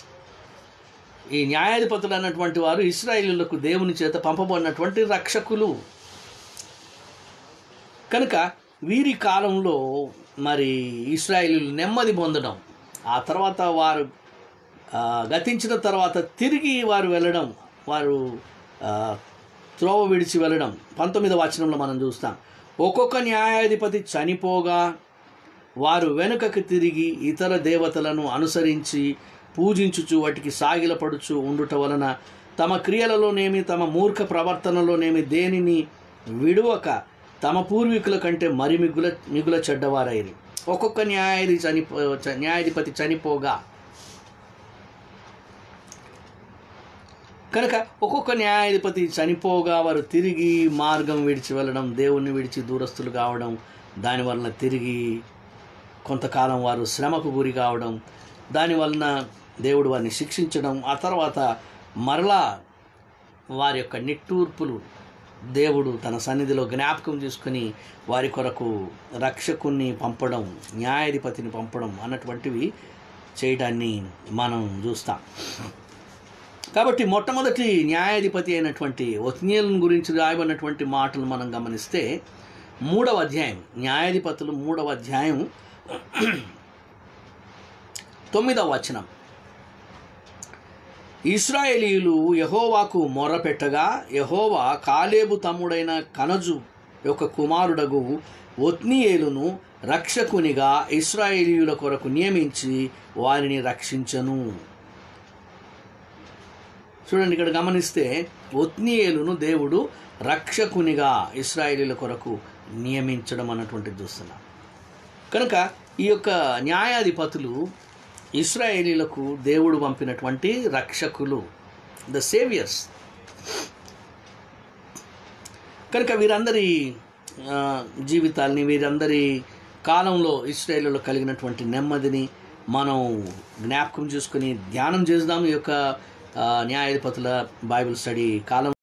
ఈ న్యాయాధిపతులు అన్నటువంటి వారు ఇశ్రాయేలీయులకు దేవుని చేత పంపబడినటువంటి రక్షకులు. కనుక వీరి కాలంలో మరి ఇశ్రాయేలీయులు నెమ్మది పొందడం, ఆ తర్వాత వారు గతించిన తర్వాత తిరిగి వారు వెళ్ళడం, వారు త్రోవ విడిచి వెళ్ళడం 19వ వచనంలో మనం చూస్తాం. ఒక్కొక్క న్యాయాధిపతి చనిపోగా వారు వెనుకకు తిరిగి ఇతర దేవతలను అనుసరించి పూజించుచు వాటికి సాగిలపడుచు ఉండుట వలన తమ క్రియలలోనేమి తమ మూర్ఖ ప్రవర్తనలోనేమి దేనిని విడువక తమ పూర్వీకుల కంటే మరి మిగుల చెడ్డవారైరి. ఒక్కొక్క న్యాయాధిపతి చనిపోగా, కనుక ఒక్కొక్క న్యాయాధిపతి చనిపోగా వారు తిరిగి మార్గం విడిచి వెళ్ళడం, దేవుణ్ణి విడిచి దూరస్తులు కావడం, దానివలన తిరిగి కొంతకాలం వారు శ్రమకు గురి కావడం, దానివలన దేవుడు వారిని శిక్షించడం, ఆ తర్వాత మరలా వారి యొక్క నిట్టూర్పులు దేవుడు తన సన్నిధిలో జ్ఞాపకం చేసుకుని వారి కొరకు రక్షకుణ్ణి పంపడం, న్యాయాధిపతిని పంపడం అన్నటువంటివి చేయడాన్ని మనం చూస్తాం. కాబట్టి మొట్టమొదటి న్యాయాధిపతి అయినటువంటి ఒత్నీయేలును గురించి రాయబడినటువంటి మాటలు మనం గమనిస్తే 3వ అధ్యాయం, న్యాయాధిపతులు 3వ అధ్యాయం 9వ వచనం. ఇశ్రాయేలీయులు యెహోవాకు మొర్రపెట్టగా యెహోవా కాలేబు తమ్ముడైన కనజు యొక్క కుమారుడగు ఒత్నీయేలును రక్షకునిగా ఇశ్రాయేలీయుల కొరకు నియమించి వారిని రక్షించను. చూడండి, ఇక్కడ గమనిస్తే ఒత్నీయేలును దేవుడు రక్షకునిగా ఇశ్రాయేలీయుల కొరకు నియమించడం అన్నటువంటిది చూస్తున్నాం. కనుక ఈ యొక్క న్యాయాధిపతులు ఇశ్రాయేలీయులకు దేవుడు పంపినటువంటి రక్షకులు, ద సేవియర్స్. కనుక వీరందరి జీవితాల్ని, వీరందరి కాలంలో ఇశ్రాయేలీయులు కలిగినటువంటి నెమ్మదిని మనం జ్ఞాపకం చేసుకుని ధ్యానం చేద్దాం. ఈ యొక్క న్యాయాధిపతుల బైబిల్ స్టడీ కాలం